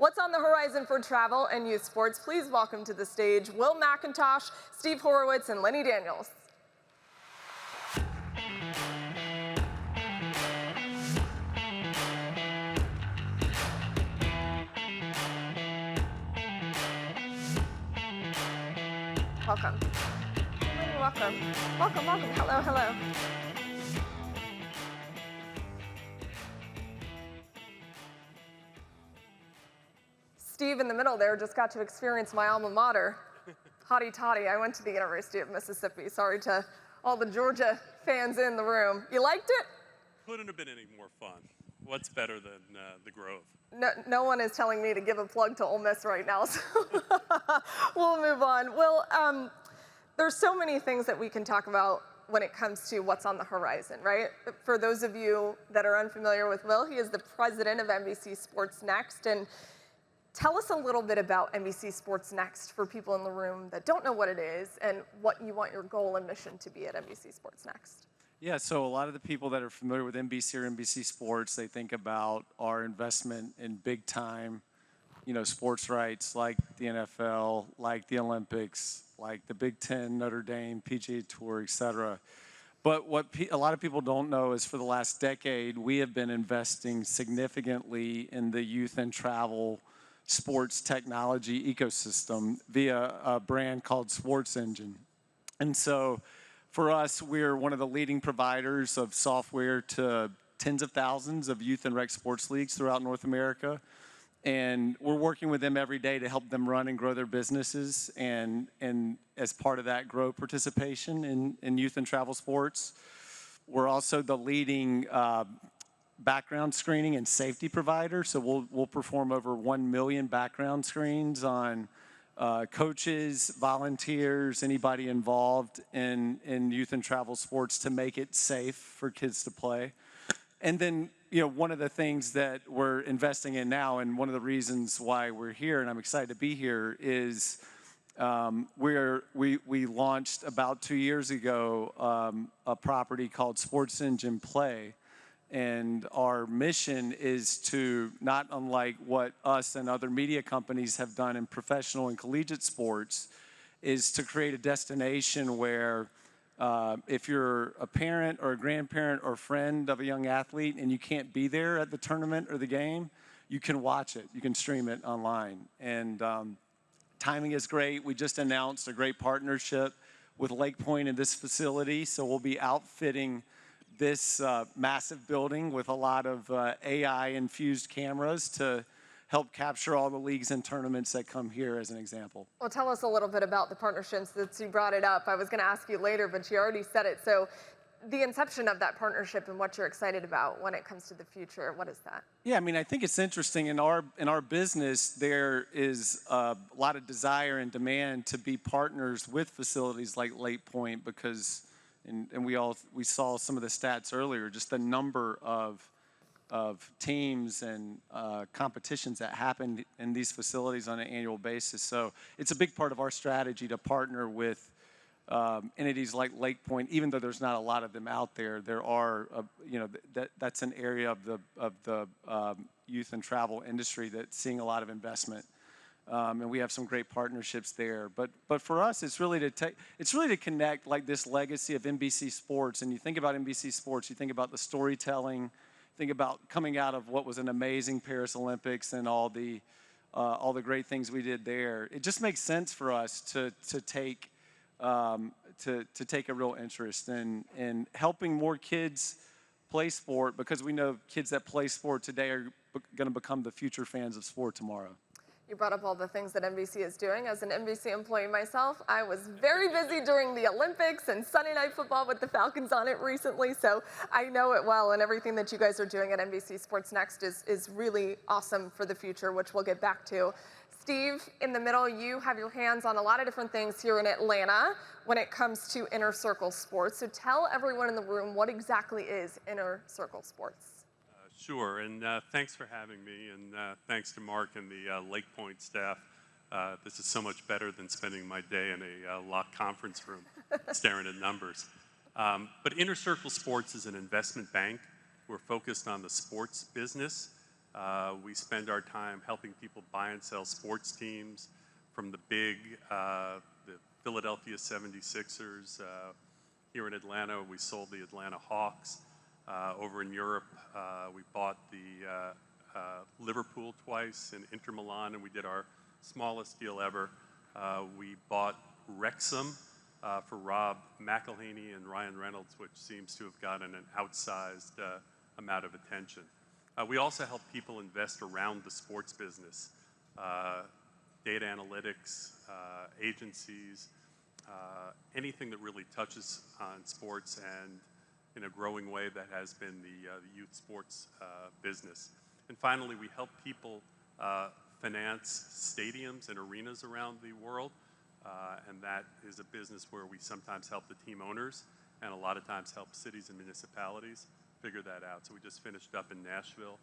What's on the horizon for travel and youth sports? Please welcome to the stage Will McIntosh, Steve Horowitz, and Lenny Daniels. Welcome. Lenny, welcome. Welcome, welcome. Hello, hello. Steve in the middle there just got to experience my alma mater. Hotty toddy, I went to the University of Mississippi. Sorry to all the Georgia fans in the room. You liked it? Couldn't have been any more fun. What's better than the Grove? No one is telling me to give a plug to Ole Miss right now, so we'll move on. Well, there's so many things that we can talk about when it comes to what's on the horizon, right? For those of you that are unfamiliar with Will, he is the president of NBC Sports Next, and tell us a little bit about NBC Sports Next for people in the room that don't know what it is and what you want your goal and mission to be at NBC Sports Next. Yeah, so a lot of the people that are familiar with NBC or NBC Sports, they think about our investment in big time, sports rights like the NFL, like the Olympics, like the Big Ten, Notre Dame, PGA Tour, et cetera. But what a lot of people don't know is for the last decade, we have been investing significantly in the youth and travel sports technology ecosystem via a brand called Sports Engine. And so for us, we're one of the leading providers of software to tens of thousands of youth and rec sports leagues throughout North America. And we're working with them every day to help them run and grow their businesses and as part of that, grow participation in youth and travel sports. We're also the leading background screening and safety provider. So we'll perform over 1 million background screens on coaches, volunteers, anybody involved in youth and travel sports to make it safe for kids to play. And then, one of the things that we're investing in now, and one of the reasons why we're here, and I'm excited to be here, is we launched about 2 years ago a property called Sports Engine Play. And our mission is to, not unlike what us and other media companies have done in professional and collegiate sports, is to create a destination where if you're a parent or a grandparent or friend of a young athlete and you can't be there at the tournament or the game, you can watch it. You can stream it online. And timing is great. We just announced a great partnership with LakePoint in this facility. So we'll be outfitting this massive building with a lot of AI-infused cameras to help capture all the leagues and tournaments that come here, as an example. Well, tell us a little bit about the partnership since you brought it up. I was going to ask you later, but you already said it. So the inception of that partnership and what you're excited about when it comes to the future, what is that? Yeah, I think it's interesting. In our business, there is a lot of desire and demand to be partners with facilities like LakePoint because and we saw some of the stats earlier, just the number of teams and competitions that happen in these facilities on an annual basis. So it's a big part of our strategy to partner with entities like LakePoint. Even though there's not a lot of them out there, there are that's an area of the youth and travel industry that's seeing a lot of investment. And we have some great partnerships there. But for us, it's really to connect like this legacy of NBC Sports. And you think about NBC Sports, you think about the storytelling, think about coming out of what was an amazing Paris Olympics and all the great things we did there. It just makes sense for us to take a real interest in helping more kids play sport, because we know kids that play sport today are going to become the future fans of sport tomorrow. You brought up all the things that NBC is doing. As an NBC employee myself, I was very busy during the Olympics and Sunday Night Football with the Falcons on it recently, so I know it well, and everything that you guys are doing at NBC Sports Next is really awesome for the future, which we'll get back to. Steve, in the middle, you have your hands on a lot of different things here in Atlanta when it comes to Inner Circle Sports, so tell everyone in the room what exactly is Inner Circle Sports. Sure, and thanks for having me, and thanks to Mark and the LakePoint staff. This is so much better than spending my day in a locked conference room staring at numbers. But Inner Circle Sports is an investment bank. We're focused on the sports business. We spend our time helping people buy and sell sports teams, from the the Philadelphia 76ers. Here in Atlanta, we sold the Atlanta Hawks. Over in Europe, we bought the Liverpool twice and Inter Milan, and we did our smallest deal ever. We bought Wrexham for Rob McElhaney and Ryan Reynolds, which seems to have gotten an outsized amount of attention. We also help people invest around the sports business, data analytics, agencies, anything that really touches on sports, and in a growing way that has been the youth sports business. And finally, we help people finance stadiums and arenas around the world, and that is a business where we sometimes help the team owners and a lot of times help cities and municipalities figure that out. So we just finished up in Nashville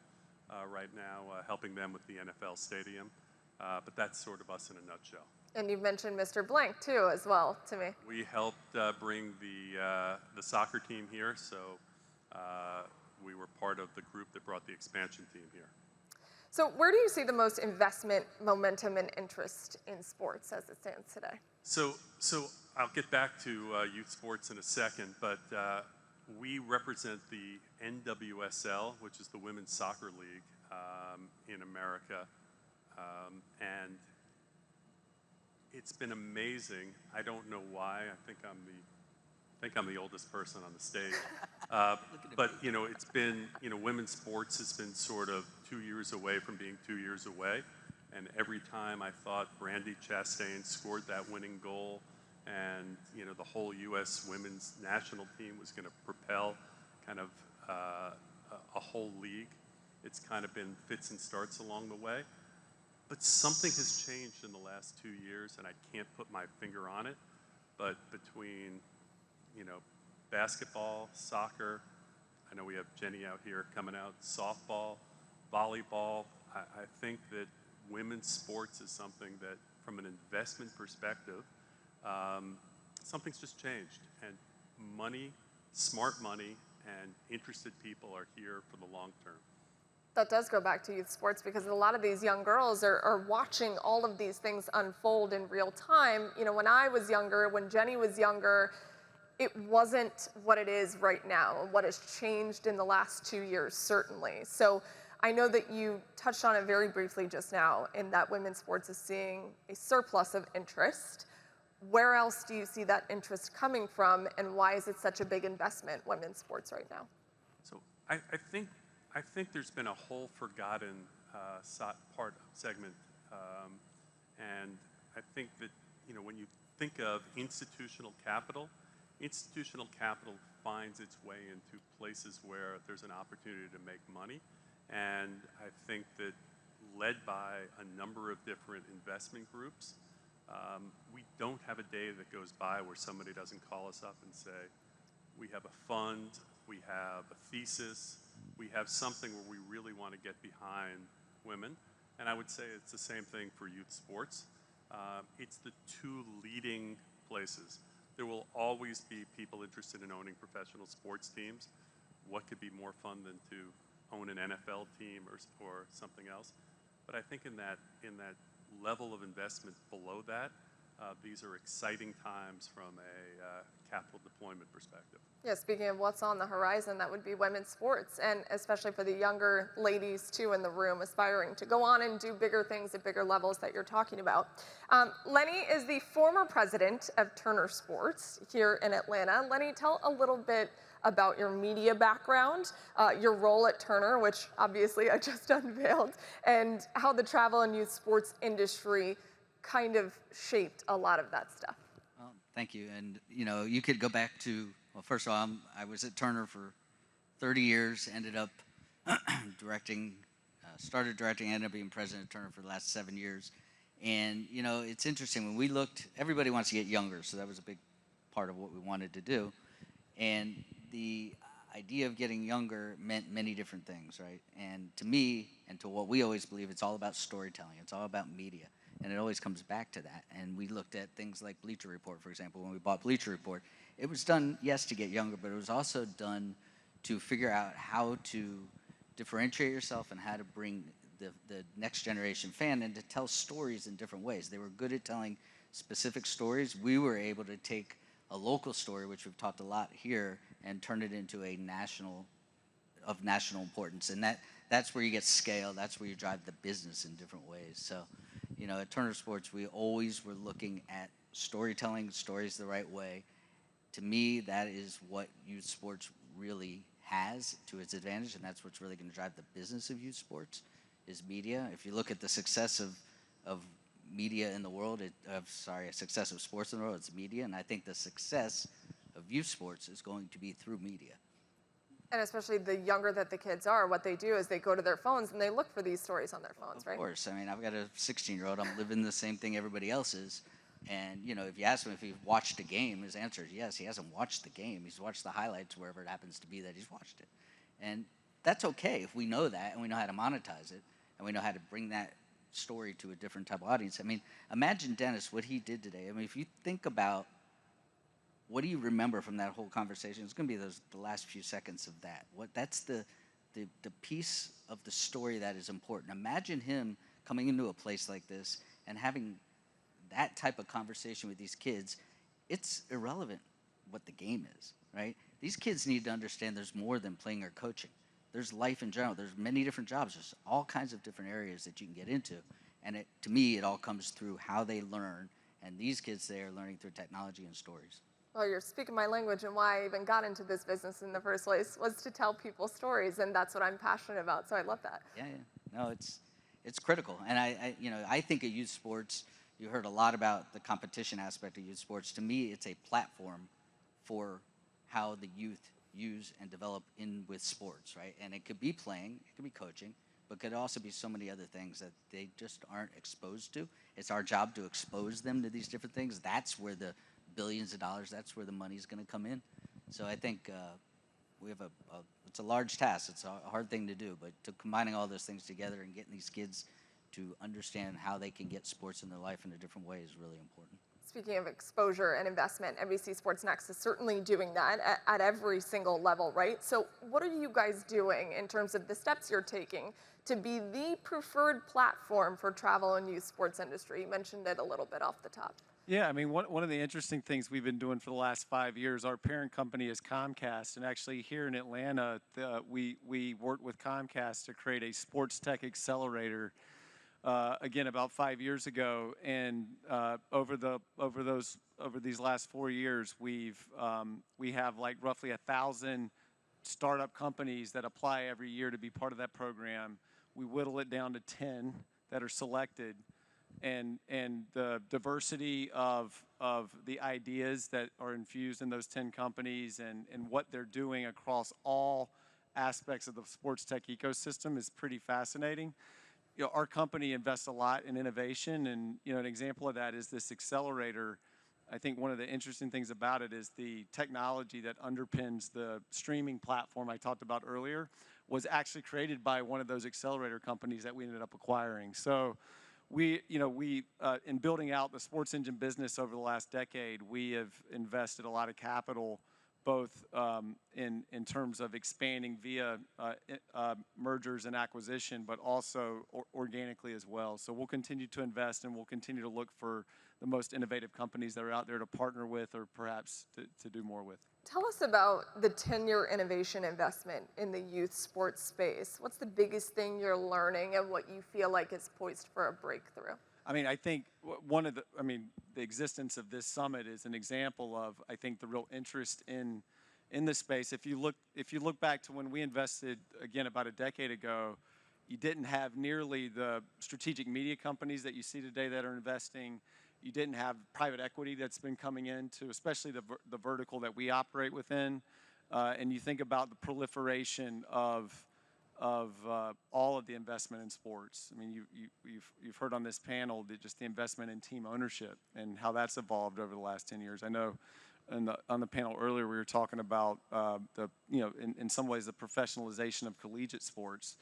right now, helping them with the NFL stadium. But that's sort of us in a nutshell. And you've mentioned Mr. Blank too, as well, to me. We helped bring the soccer team here, so we were part of the group that brought the expansion team here. So where do you see the most investment, momentum, and interest in sports as it stands today? So I'll get back to youth sports in a second, but we represent the NWSL, which is the Women's Soccer League in America, and it's been amazing. I don't know why. I think I'm the oldest person on the stage. But it's been, women's sports has been sort of 2 years away from being 2 years away. And every time I thought Brandi Chastain scored that winning goal, and the whole U.S. women's national team was going to propel kind of a whole league, it's kind of been fits and starts along the way. But something has changed in the last 2 years, and I can't put my finger on it. But between, basketball, soccer, I know we have Jenny out here coming out, softball, volleyball, I think that women's sports is something that, from an investment perspective, something's just changed. And money, smart money, and interested people are here for the long term. That does go back to youth sports, because a lot of these young girls are watching all of these things unfold in real time. When I was younger, when Jenny was younger, it wasn't what it is right now, what has changed in the last 2 years, certainly. So I know that you touched on it very briefly just now, in that women's sports is seeing a surplus of interest. Where else do you see that interest coming from, and why is it such a big investment, women's sports, right now? So I think there's been a whole forgotten segment, and I think that when you think of institutional capital finds its way into places where there's an opportunity to make money, and I think that, led by a number of different investment groups, we don't have a day that goes by where somebody doesn't call us up and say, we have a fund, we have a thesis, we have something where we really want to get behind women. And I would say it's the same thing for youth sports. It's the two leading places. There will always be people interested in owning professional sports teams. What could be more fun than to own an NFL team or something else? But I think in that level of investment below that, these are exciting times from a capital deployment perspective. Yeah, speaking of what's on the horizon, that would be women's sports, and especially for the younger ladies too in the room, aspiring to go on and do bigger things at bigger levels that you're talking about. Lenny is the former president of Turner Sports here in Atlanta. Lenny, tell a little bit about your media background, your role at Turner, which obviously I just unveiled, and how the travel and youth sports industry kind of shaped a lot of that stuff. Well, thank you. And you could go back to, well, first of all, I was at Turner for 30 years, ended up started directing, ended up being president of Turner for the last 7 years. And it's interesting, when we looked, everybody wants to get younger, so that was a big part of what we wanted to do. And the idea of getting younger meant many different things, right? And to me, and to what we always believe, it's all about storytelling. It's all about media. And it always comes back to that. And we looked at things like Bleacher Report, for example. When we bought Bleacher Report, it was done, yes, to get younger, but it was also done to figure out how to differentiate yourself and how to bring the next generation fan and to tell stories in different ways. They were good at telling specific stories. We were able to take a local story, which we've talked a lot here, and turn it into a national importance. And that's where you get scale. That's where you drive the business in different ways. So, you know, at Turner Sports, we always were looking at storytelling stories the right way. To me, that is what youth sports really has to its advantage, and that's what's really going to drive the business of youth sports, is media. If you look at the success of media in the world, success of sports in the world, it's media, and I think the success of youth sports is going to be through media. And especially the younger that the kids are, what they do is they go to their phones and they look for these stories on their phones, right? Of course. I mean, I've got a 16-year-old. I'm living the same thing everybody else is. And, you know, if you ask him if he watched a game, his answer is yes. He hasn't watched the game. He's watched the highlights wherever it happens to be that he's watched it. And that's okay if we know that and we know how to monetize it and we know how to bring that story to a different type of audience. I mean, imagine Dennis, what he did today. I mean, if you think about what do you remember from that whole conversation, it's going to be the last few seconds of that. That's the piece of the story that is important. Imagine him coming into a place like this and having that type of conversation with these kids. It's irrelevant what the game is, right? These kids need to understand there's more than playing or coaching. There's life in general. There's many different jobs. There's all kinds of different areas that you can get into. And to me, it all comes through how they learn. And these kids, they are learning through technology and stories. Well, you're speaking my language, and why I even got into this business in the first place was to tell people stories, and that's what I'm passionate about, so I love that. Yeah. No, it's critical. And I think of youth sports, you heard a lot about the competition aspect of youth sports. To me, it's a platform for how the youth use and develop with sports, right? And it could be playing, it could be coaching, but it could also be so many other things that they just aren't exposed to. It's our job to expose them to these different things. That's where the billions of dollars, that's where the money's going to come in. So I think we have it's a large task. It's a hard thing to do, but combining all those things together and getting these kids to understand how they can get sports in their life in a different way is really important. Speaking of exposure and investment, NBC Sports Next is certainly doing that at every single level, right? So what are you guys doing in terms of the steps you're taking to be the preferred platform for travel and youth sports industry? You mentioned it a little bit off the top. Yeah, I mean, one of the interesting things we've been doing for the last 5 years, our parent company is Comcast, and actually here in Atlanta, we worked with Comcast to create a sports tech accelerator. Again, about 5 years ago, and over these last 4 years, we have like roughly 1,000 startup companies that apply every year to be part of that program. We whittle it down to 10 that are selected, and the diversity of the ideas that are infused in those 10 companies and what they're doing across all aspects of the sports tech ecosystem is pretty fascinating. You know, our company invests a lot in innovation, and you know, an example of that is this accelerator. I think one of the interesting things about it is the technology that underpins the streaming platform I talked about earlier was actually created by one of those accelerator companies that we ended up acquiring. So we in building out the sports engine business over the last decade, we have invested a lot of capital, both in terms of expanding via mergers and acquisition, but also organically as well. So we'll continue to invest, and we'll continue to look for the most innovative companies that are out there to partner with, or perhaps to do more with. Tell us about the 10-year innovation investment in the youth sports space. What's the biggest thing you're learning and what you feel like is poised for a breakthrough? I mean, I think the existence of this summit is an example of, I think, the real interest in this space. If you look back to when we invested, again, about a decade ago, you didn't have nearly the strategic media companies that you see today that are investing. You didn't have private equity that's been coming into, especially the vertical that we operate within. And you think about the proliferation of all of the investment in sports. I mean, you've heard on this panel just the investment in team ownership and how that's evolved over the last 10 years. I know on the panel earlier we were talking about in some ways the professionalization of collegiate sports.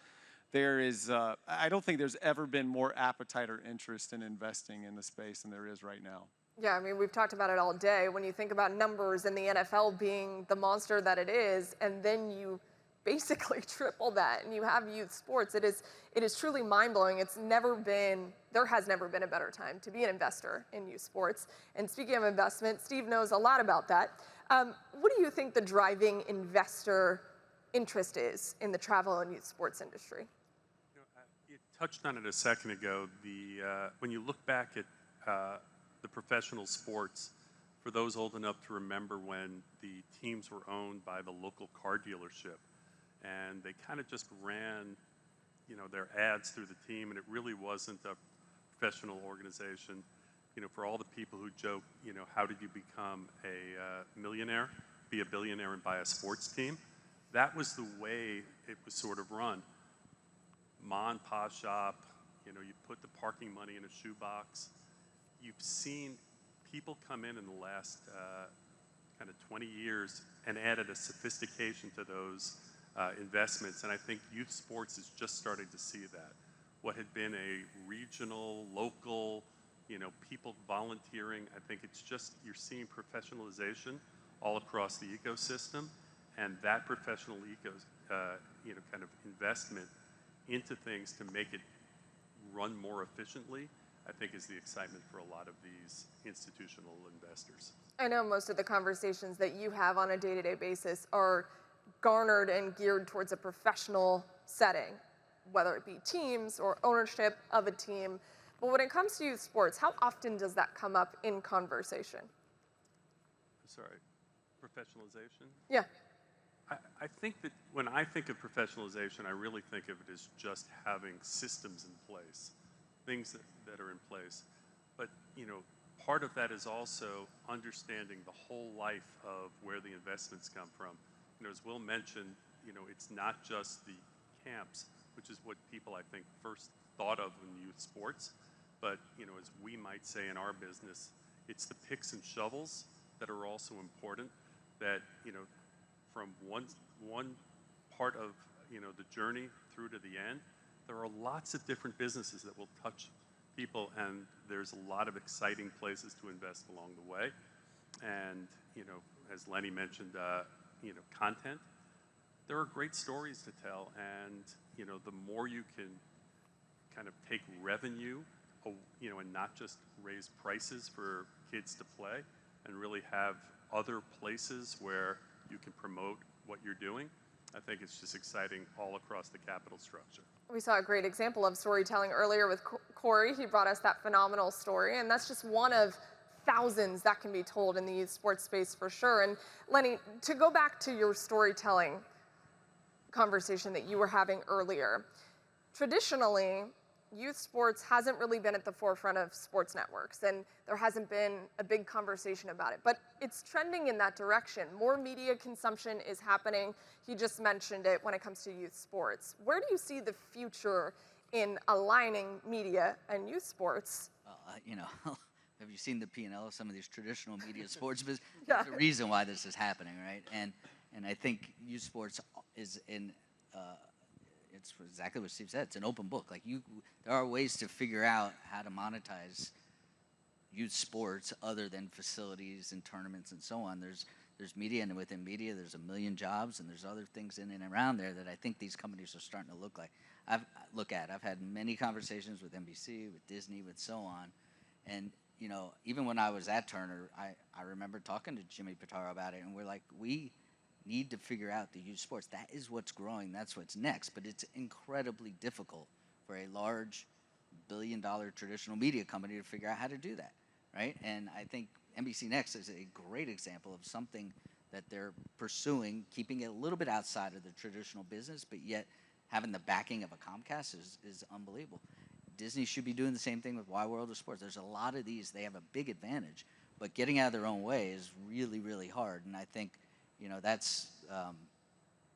There is I don't think there's ever been more appetite or interest in investing in the space than there is right now. Yeah, I mean, we've talked about it all day. When you think about numbers and the NFL being the monster that it is, and then you basically triple that, and you have youth sports. It is truly mind-blowing. There has never been a better time to be an investor in youth sports. And speaking of investment, Steve knows a lot about that. What do you think the driving investor interest is in the travel and youth sports industry? You touched on it a second ago. When you look back at the professional sports, for those old enough to remember when the teams were owned by the local car dealership, and they kind of just ran, their ads through the team, and it really wasn't a professional organization. For all the people who joke, how did you become a millionaire, be a billionaire, and buy a sports team? That was the way it was sort of run. Ma and pa shop, you put the parking money in a shoebox. You've seen people come in the last kind of 20 years and added a sophistication to those investments, and I think youth sports is just starting to see that. What had been a regional, local, people volunteering, I think it's just, you're seeing professionalization all across the ecosystem, and that professional kind of investment into things to make it run more efficiently, I think is the excitement for a lot of these institutional investors. I know most of the conversations that you have on a day-to-day basis are garnered and geared towards a professional setting, whether it be teams or ownership of a team. But when it comes to youth sports, how often does that come up in conversation? Sorry, professionalization? Yeah. I think that when I think of professionalization, I really think of it as just having systems in place, things that are in place. But, part of that is also understanding the whole life of where the investments come from. As Will mentioned, it's not just the camps, which is what people, I think, first thought of in youth sports. But, as we might say in our business, it's the picks and shovels that are also important, that, from one part of, the journey through to the end, there are lots of different businesses that will touch people, and there's a lot of exciting places to invest along the way. And, as Lenny mentioned, content, there are great stories to tell, and, the more you can kind of take revenue, and not just raise prices for kids to play, and really have other places where you can promote what you're doing, I think it's just exciting all across the capital structure. We saw a great example of storytelling earlier with Corey. He brought us that phenomenal story, and that's just one of thousands that can be told in the youth sports space for sure. And Lenny, to go back to your storytelling conversation that you were having earlier, traditionally, youth sports hasn't really been at the forefront of sports networks, and there hasn't been a big conversation about it, but it's trending in that direction. More media consumption is happening. He just mentioned it when it comes to youth sports. Where do you see the future in aligning media and youth sports? Have you seen the P&L of some of these traditional media sports business? Yeah. There's a reason why this is happening, right? And I think youth sports is in it's exactly what Steve said. It's an open book. Like there are ways to figure out how to monetize youth sports other than facilities and tournaments and so on. There's media, and within media, there's a million jobs, and there's other things in and around there that I think these companies are starting to look like. I've had many conversations with NBC, with Disney, with so on, and even when I was at Turner, I remember talking to Jimmy Pitaro about it, and we're like, we need to figure out the youth sports. That is what's growing. That's what's next. But it's incredibly difficult for a large billion-dollar traditional media company to figure out how to do that, right? And I think NBC Next is a great example of something that they're pursuing, keeping it a little bit outside of the traditional business, but yet having the backing of a Comcast is unbelievable. Disney should be doing the same thing with Wide World of Sports. There's a lot of these. They have a big advantage, but getting out of their own way is really, really hard. And I think that's,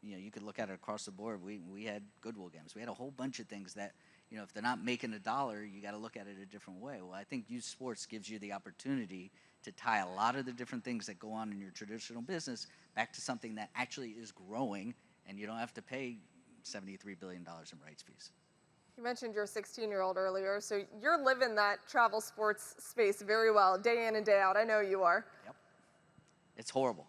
you could look at it across the board. We had Goodwill Games. We had a whole bunch of things that, if they're not making $1, you got to look at it a different way. Well, I think youth sports gives you the opportunity to tie a lot of the different things that go on in your traditional business back to something that actually is growing, and you don't have to pay $73 billion in rights fees. You mentioned your 16-year-old earlier, so you're living that travel sports space very well, day in and day out. I know you are. Yep. It's horrible.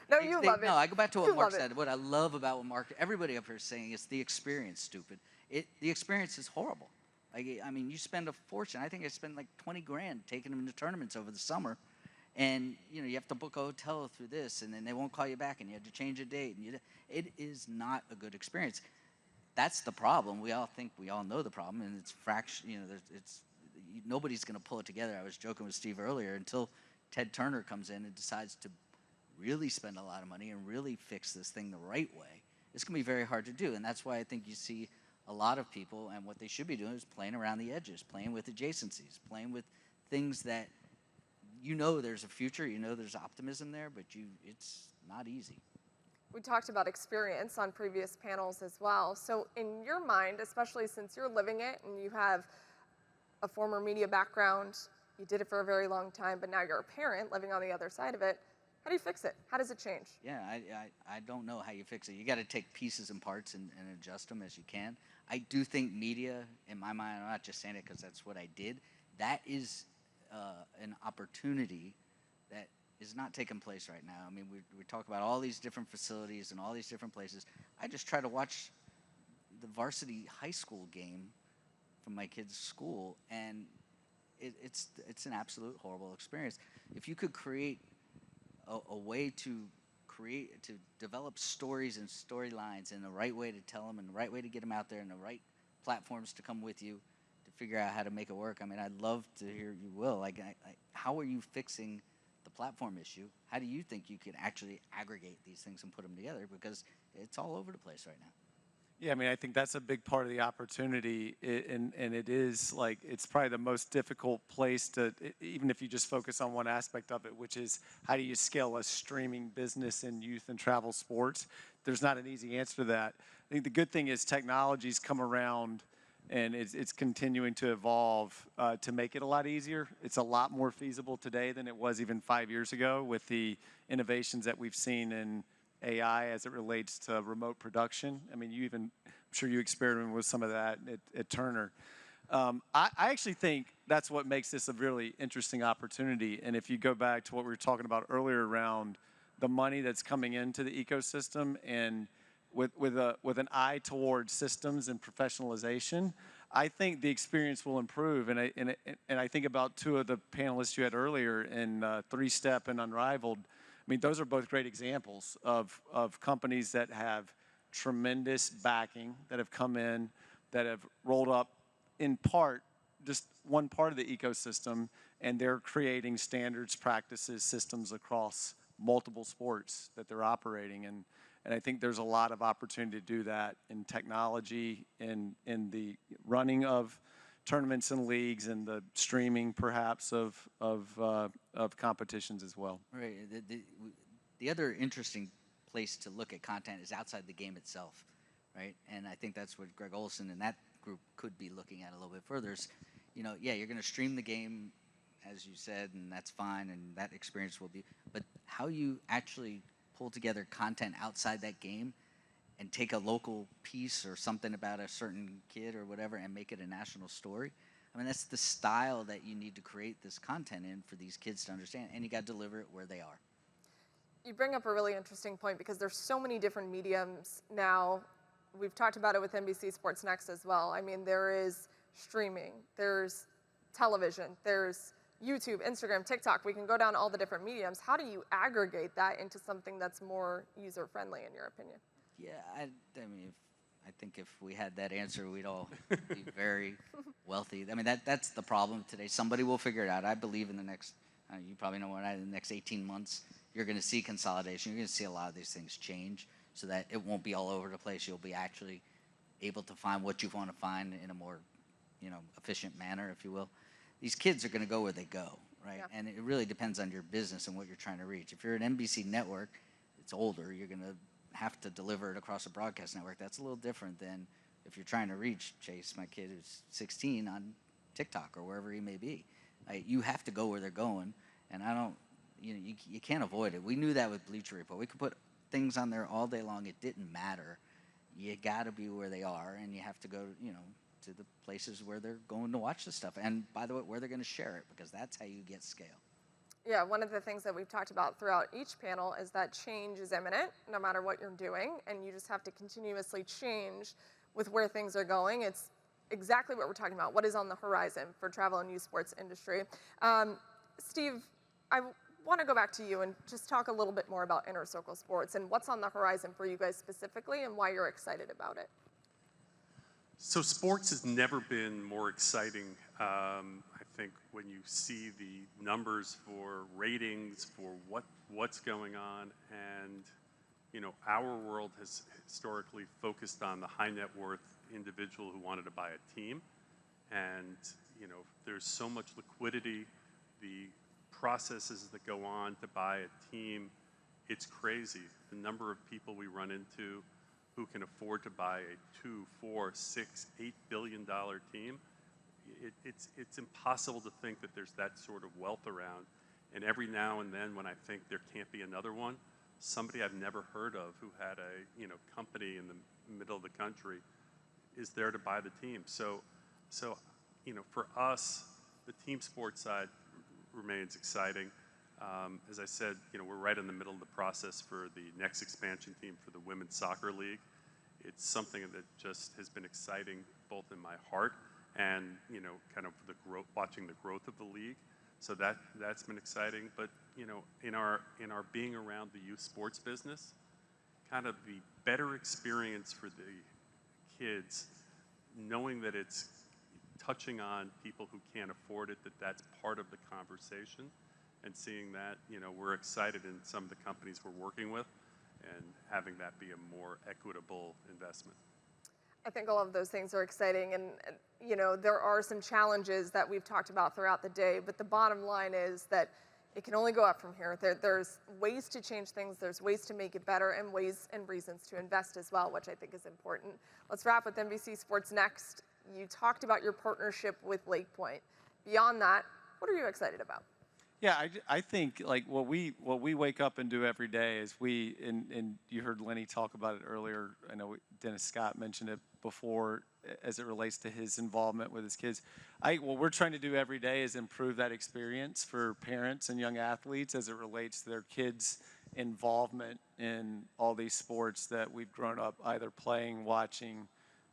No, you love it. No, I go back to what You Mark love it. said. What I love about what Mark, everybody up here is saying, is the experience, stupid. The experience is horrible. Like, I mean, you spend a fortune. I think I spend like 20 grand taking them to tournaments over the summer. And, you know, you have to book a hotel through this, and then they won't call you back, and you have to change a date. And it is not a good experience. That's the problem. We all know the problem, and it's fraction. You know, nobody's going to pull it together. I was joking with Steve earlier, until Ted Turner comes in and decides to really spend a lot of money and really fix this thing the right way. It's going to be very hard to do, and that's why I think you see a lot of people, and what they should be doing is playing around the edges, playing with adjacencies, playing with things that you know there's a future, you know there's optimism there, but it's not easy. We talked about experience on previous panels as well. So in your mind, especially since you're living it and you have a former media background, you did it for a very long time, but now you're a parent living on the other side of it, how do you fix it? How does it change? Yeah, I don't know how you fix it. You got to take pieces and parts and adjust them as you can. I do think media, in my mind, I'm not just saying it because that's what I did, that is an opportunity that is not taking place right now. I mean, we talk about all these different facilities and all these different places. I just try to watch the varsity high school game from my kid's school, and it's an absolute horrible experience. If you could create a way to develop stories and storylines and the right way to tell them and the right way to get them out there and the right platforms to come with you to figure out how to make it work. I mean, I'd love to hear you will. Like, how are you fixing the platform issue? How do you think you could actually aggregate these things and put them together? Because it's all over the place right now. Yeah, I mean, I think that's a big part of the opportunity, and it is like, it's probably the most difficult place to, even if you just focus on one aspect of it, which is how do you scale a streaming business in youth and travel sports? There's not an easy answer to that. I think the good thing is technology's come around and it's continuing to evolve to make it a lot easier. It's a lot more feasible today than it was even 5 years ago with the innovations that we've seen in AI as it relates to remote production. I mean, I'm sure you experimented with some of that at Turner. I actually think that's what makes this a really interesting opportunity. And if you go back to what we were talking about earlier around the money that's coming into the ecosystem and with an eye towards systems and professionalization, I think the experience will improve. And I think about two of the panelists you had earlier in Three Step and Unrivaled. I mean, those are both great examples of companies that have tremendous backing, that have come in, that have rolled up in part, just one part of the ecosystem, and they're creating standards, practices, systems across multiple sports that they're operating. And I think there's a lot of opportunity to do that in technology, in the running of tournaments and leagues, and the streaming perhaps of competitions as well. Right. The other interesting place to look at content is outside the game itself, right? And I think that's what Greg Olson and that group could be looking at a little bit further. Is, you know, yeah, you're going to stream the game, as you said, and that's fine, and that experience will be. But how you actually pull together content outside that game and take a local piece or something about a certain kid or whatever and make it a national story. I mean, that's the style that you need to create this content in for these kids to understand, and you got to deliver it where they are. You bring up a really interesting point because there's so many different mediums now. We've talked about it with NBC Sports Next as well. I mean, there is streaming, there's television, there's YouTube, Instagram, TikTok. We can go down all the different mediums. How do you aggregate that into something that's more user-friendly, in your opinion? Yeah, I mean, I think if we had that answer, we'd all be very wealthy. I mean, that's the problem today. Somebody will figure it out. I believe in the next, you probably know, in the next 18 months, you're going to see consolidation. You're going to see a lot of these things change so that it won't be all over the place. You'll be actually able to find what you want to find in a more, efficient manner, if you will. These kids are going to go where they go, right? Yeah. And it really depends on your business and what you're trying to reach. If you're an NBC network, it's older. You're going to have to deliver it across a broadcast network. That's a little different than if you're trying to reach Chase, my kid who's 16, on TikTok or wherever he may be. You have to go where they're going, and you can't avoid it. We knew that with Bleacher Report. We could put things on there all day long. It didn't matter. You got to be where they are, and you have to go, to the places where they're going to watch the stuff. And by the way, where they're going to share it, because that's how you get scale. Yeah, one of the things that we've talked about throughout each panel is that change is imminent no matter what you're doing, and you just have to continuously change with where things are going. It's exactly what we're talking about. What is on the horizon for travel and youth sports industry? Steve, I want to go back to you and just talk a little bit more about Inner Circle Sports and what's on the horizon for you guys specifically and why you're excited about it. So sports has never been more exciting. I think when you see the numbers for ratings, for what's going on, and our world has historically focused on the high net worth individual who wanted to buy a team, and there's so much liquidity, the processes that go on to buy a team, it's crazy. The number of people we run into who can afford to buy a $2, $4, $6, $8 billion team. It's impossible to think that there's that sort of wealth around. And every now and then when I think there can't be another one, somebody I've never heard of who had a company in the middle of the country is there to buy the team. So for us, the team sports side remains exciting. As I said, we're right in the middle of the process for the next expansion team for the Women's Soccer League. It's something that just has been exciting both in my heart and kind of the growth, watching the growth of the league. So that's been exciting. But in our being around the youth sports business, kind of the better experience for the kids, knowing that it's touching on people who can't afford it, that's part of the conversation. And seeing that, we're excited in some of the companies we're working with and having that be a more equitable investment. I think all of those things are exciting, and there are some challenges that we've talked about throughout the day, but the bottom line is that it can only go up from here. There's ways to change things, there's ways to make it better, and ways and reasons to invest as well, which I think is important. Let's wrap with NBC Sports next. You talked about your partnership with LakePoint. Beyond that, what are you excited about? Yeah, I think like what we wake up and do every day is and you heard Lenny talk about it earlier. I know Dennis Scott mentioned it before as it relates to his involvement with his kids. What we're trying to do every day is improve that experience for parents and young athletes as it relates to their kids' involvement in all these sports that we've grown up either playing, watching,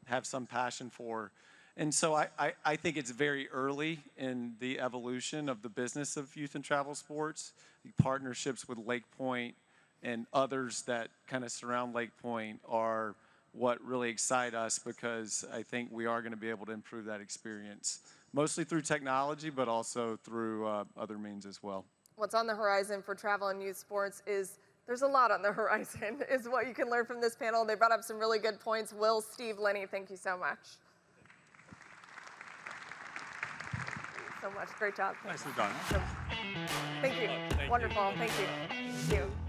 have some passion for. And so I think it's very early in the evolution of the business of youth and travel sports. The partnerships with LakePoint and others that kind of surround LakePoint are what really excite us, because I think we are going to be able to improve that experience, mostly through technology, but also through other means as well. What's on the horizon for travel and youth sports is there's a lot on the horizon, is what you can learn from this panel. They brought up some really good points. Will, Steve, Lenny, thank you so much. So much. Great job. Nicely done. Thank you. Wonderful. Thank you. Thank you.